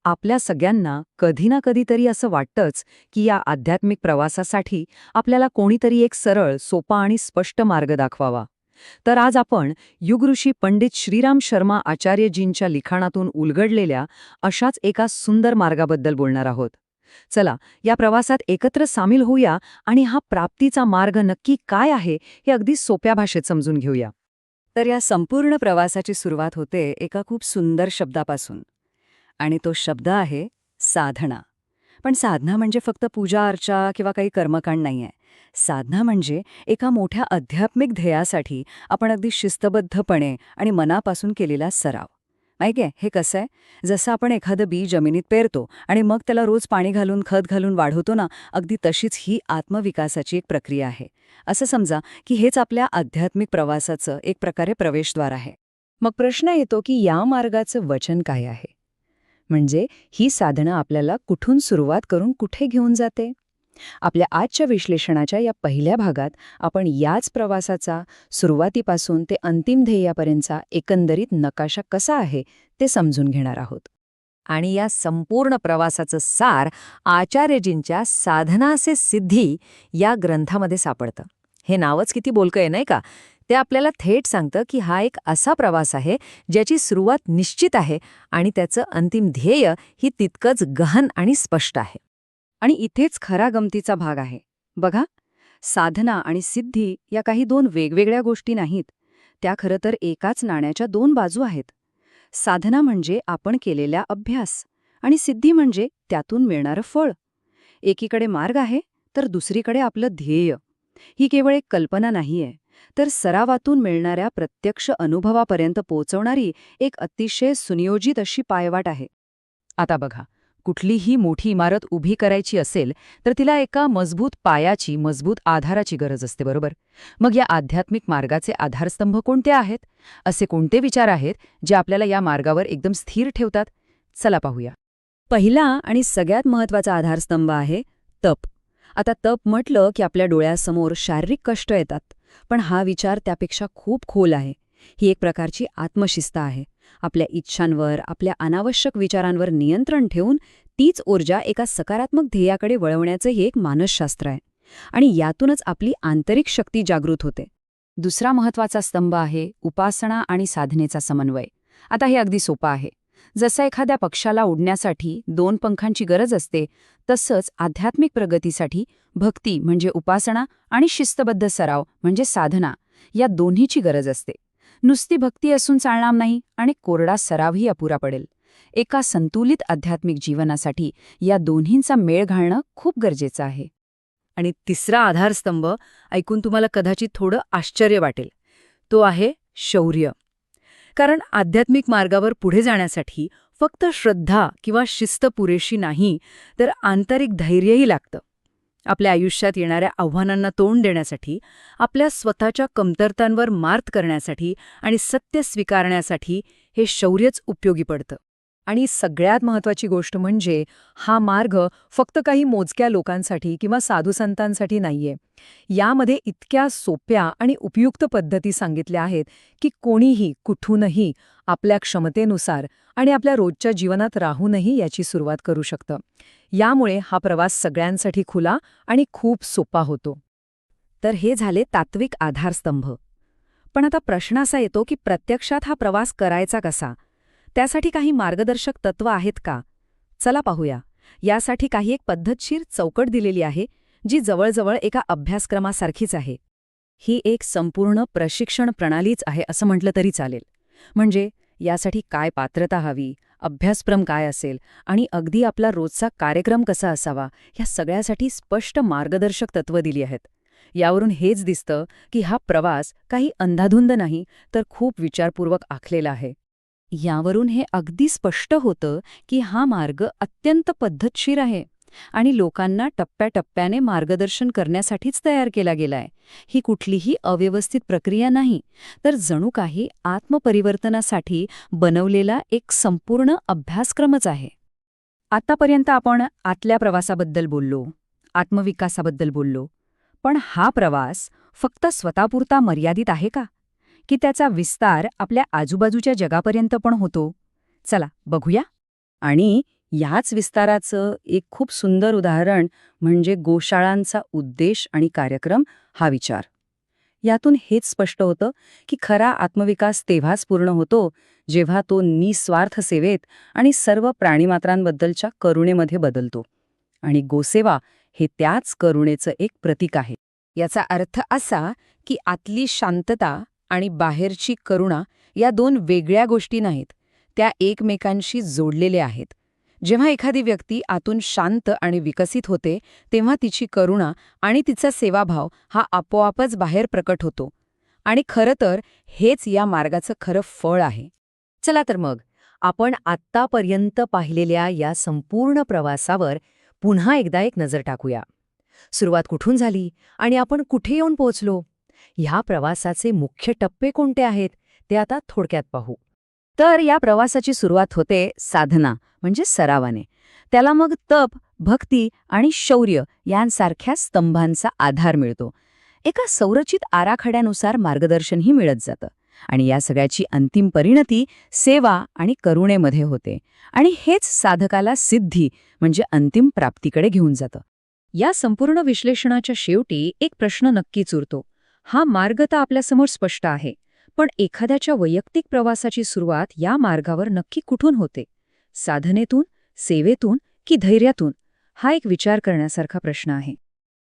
आपल्या सगळ्यांना कधी ना कधीतरी असं वाटतंच की या आध्यात्मिक प्रवासासाठी आपल्याला कोणीतरी एक सरळ, सोपा आणि स्पष्ट मार्ग दाखवावा. तर आज आपण युगऋषी पंडित श्रीराम शर्मा आचार्यजींच्या लिखाणातून उलगडलेल्या अशाच एका सुंदर मार्गाबद्दल बोलणार आहोत. चला, या प्रवासात एकत्र सामील होऊया आणि हा प्राप्तीचा मार्ग नक्की काय आहे हे अगदी सोप्या भाषेत समजून घेऊया. तर या संपूर्ण प्रवासाची सुरुवात होते एका खूप सुंदर शब्दापासून. आणि तो शब्द आहे साधना. पण साधना म्हणजे फक्त पूजा अर्चा किंवा काही कर्मकांड नाहीये. साधना म्हणजे एका मोठ्या आध्यात्मिक ध्येयासाठी आपण अगदी शिस्तबद्धपणे आणि मनापासून केलेला सराव. माहिती आहे हे कसं आहे? जसं आपण एखादं बी जमिनीत पेरतो आणि मग त्याला रोज पाणी घालून खत घालून वाढवतो ना, अगदी तशीच ही आत्मविकासाची एक प्रक्रिया आहे. असं समजा की हेच आपल्या आध्यात्मिक प्रवासाचं एक प्रकारे प्रवेशद्वार आहे. मग प्रश्न येतो की या मार्गाचं वचन काय आहे? म्हणजे ही साधना आपल्याला कुठून सुरुवात करून कुठे घेऊन जाते? आपल्या आजच्या विश्लेषणाच्या या पहिल्या भागात आपण याच प्रवासाचा सुरुवातीपासून ते अंतिम ध्येयापर्यंतचा एकंदरीत नकाशा कसा आहे ते समजून घेणार आहोत. आणि या संपूर्ण प्रवासाचं सार आचार्यजींच्या साधना से सिद्धी या ग्रंथामध्ये सापडतं. हे नावच किती बोलकं आहे नाही का? ते आपल्याला थेट सांगतं की हा एक असा प्रवास आहे ज्याची सुरुवात निश्चित आहे आणि त्याचं अंतिम ध्येय ही तितकंच गहन आणि स्पष्ट आहे. आणि इथेच खरा गमतीचा भाग आहे. बघा, साधना आणि सिद्धी या काही दोन वेगवेगळ्या गोष्टी नाहीत. त्या खरं तर एकाच नाण्याच्या दोन बाजू आहेत. साधना म्हणजे आपण केलेला अभ्यास आणि सिद्धी म्हणजे त्यातून मिळणारं फळ. एकीकडे मार्ग आहे तर दुसरीकडे आपलं ध्येय. ही केवळ एक कल्पना नाहीये, तर सरावातून मिळणाऱ्या प्रत्यक्ष अनुभवापर्यंत पोहोचवणारी एक अतिशय सुनियोजित अशी पायवाट आहे. आता बघा, कुठलीही मोठी इमारत उभी करायची असेल तर तिला एका मजबूत पायाची, मजबूत आधाराची गरज असते, बरोबर? मग या आध्यात्मिक मार्गाचे आधारस्तंभ कोणते आहेत? असे कोणते विचार आहेत जे आपल्याला या मार्गावर एकदम स्थिर ठेवतात? चला पाहूया. पहिला आणि सगळ्यात महत्त्वाचा आधारस्तंभ आहे तप. आता तप म्हटलं की आपल्या डोळ्यासमोर शारीरिक कष्ट येतात, पण हा विचार त्यापेक्षा खूप खोल आहे. ही एक प्रकारची आत्मशिस्त आहे. आपल्या इच्छांवर, आपल्या अनावश्यक विचारांवर नियंत्रण ठेवून तीच ऊर्जा एका सकारात्मक ध्येयाकडे वळवण्याचं हे एक मानसशास्त्र आहे. आणि यातूनच आपली आंतरिक शक्ती जागृत होते. दुसरा महत्त्वाचा स्तंभ आहे उपासना आणि साधनेचा समन्वय. आता हे अगदी सोपं आहे. जसं एखाद्या पक्षाला उडण्यासाठी 2 पंखांची गरज असते, तसंच आध्यात्मिक प्रगतीसाठी भक्ती म्हणजे उपासना आणि शिस्तबद्ध सराव म्हणजे साधना या दोन्हीची गरज असते. नुसती भक्ती असून चालणार नाही आणि कोरडा सरावही अपुरा पडेल. एका संतुलित आध्यात्मिक जीवनासाठी या दोन्हींचा मेळ घालणं खूप गरजेचं आहे. आणि तिसरा आधारस्तंभ ऐकून तुम्हाला कदाचित थोडं आश्चर्य वाटेल. तो आहे शौर्य. कारण आध्यात्मिक मार्गावर पुढे जाण्यासाठी फक्त श्रद्धा किंवा शिस्त पुरेशी नाही, तर आंतरिक धैर्यही लागतं. आपल्या आयुष्यात येणाऱ्या आव्हानांना तोंड देण्यासाठी, आपल्या स्वतःच्या कमतरतांवर मात करण्यासाठी आणि सत्य स्वीकारण्यासाठी हे शौर्यच उपयोगी पडतं. आणि सगळ्यात महत्त्वाची गोष्ट म्हणजे हा मार्ग फक्त काही मोजक्या लोकांसाठी किंवा साधुसंतांसाठी नाहीये. यामध्ये इतक्या सोप्या आणि उपयुक्त पद्धती सांगितल्या आहेत की कोणीही, कुठूनही, आपल्या क्षमतेनुसार आणि आपल्या रोजच्या जीवनात राहूनही याची सुरुवात करू शकतं. यामुळे हा प्रवास सगळ्यांसाठी खुला आणि खूप सोपा होतो. तर हे झाले तात्विक आधारस्तंभ. पण आता प्रश्न असा येतो की प्रत्यक्षात हा प्रवास करायचा कसा? त्यासाठी काही मार्गदर्शक तत्त्व आहेत का? चला पाहूया. यासाठी काही एक पद्धतशीर चौकट दिलेली आहे, जी जवळजवळ एका अभ्यासक्रमासारखीच आहे. ही एक संपूर्ण प्रशिक्षण प्रणालीच आहे असं म्हटलं तरी चालेल. म्हणजे यासाठी काय पात्रता हवी, अभ्यासक्रम काय असेल आणि अगदी आपला रोजचा कार्यक्रम कसा असावा, या सगळ्यासाठी स्पष्ट मार्गदर्शक तत्त्व दिली आहेत. यावरून हेच दिसतं की हा प्रवास काही अंधाधुंद नाही, तर खूप विचारपूर्वक आखलेला आहे. यावरून हे अगदी स्पष्ट होतं की हा मार्ग अत्यंत पद्धतशीर आहे आणि लोकांना टप्प्याटप्प्याने मार्गदर्शन करण्यासाठीच तयार केला गेलाय. ही कुठलीही अव्यवस्थित प्रक्रिया नाही, तर जणू काही आत्मपरिवर्तनासाठी बनवलेला एक संपूर्ण अभ्यासक्रमच आहे. आतापर्यंत आपण आतल्या प्रवासाबद्दल बोललो, आत्मविकासाबद्दल बोललो. पण हा प्रवास फक्त स्वतःपुरता मर्यादित आहे का? की त्याचा विस्तार आपल्या आजूबाजूच्या जगापर्यंत पण होतो? चला बघूया. आणि याच विस्ताराचं एक खूप सुंदर उदाहरण म्हणजे गोशाळांचा उद्देश आणि कार्यक्रम हा विचार. यातून हेच स्पष्ट होतं की खरा आत्मविकास तेव्हाच पूर्ण होतो जेव्हा तो निस्वार्थ सेवेत आणि सर्व प्राणीमात्रांबद्दलच्या करुणेमध्ये बदलतो. आणि गोसेवा हे त्याच करुणेचं एक प्रतीक आहे. याचा अर्थ असा की आतली शांतता आणि बाहेरची करुणा या दोन वेगळ्या गोष्टी नाहीत, त्या एकमेकांशी जोडलेल्या आहेत. जेव्हा एखादी व्यक्ती आतून शांत आणि विकसित होते तेव्हा तिची करुणा आणि तिचा सेवाभाव हा आपोआपच बाहेर प्रकट होतो. आणि खरं तर हेच या मार्गाचं खरं फळ आहे. चला तर मग आपण आत्तापर्यंत पाहिलेल्या या संपूर्ण प्रवासावर पुन्हा एकदा एक नजर टाकूया. सुरुवात कुठून झाली आणि आपण कुठे येऊन पोहोचलो? ह्या प्रवासाचे मुख्य टप्पे कोणते आहेत ते आता थोडक्यात पाहू. तर या प्रवासाची सुरुवात होते साधना म्हणजे सरावाने. त्याला मग तप, भक्ती आणि शौर्य यांसारख्या स्तंभांचा आधार मिळतो. एका संरचित आराखड्यानुसार मार्गदर्शनही मिळत जातं. आणि या सगळ्याची अंतिम परिणती सेवा आणि करुणेमध्ये होते. आणि हेच साधकाला सिद्धी म्हणजे अंतिम प्राप्तीकडे घेऊन जातं. या संपूर्ण विश्लेषणाच्या शेवटी एक प्रश्न नक्कीच उरतो. हा मार्ग तर आपल्यासमोर स्पष्ट आहे, पण एखाद्याच्या वैयक्तिक प्रवासाची सुरुवात या मार्गावर नक्की कुठून होते? साधनेतून, सेवेतून की धैर्यातून? हा एक विचार करण्यासारखा प्रश्न आहे.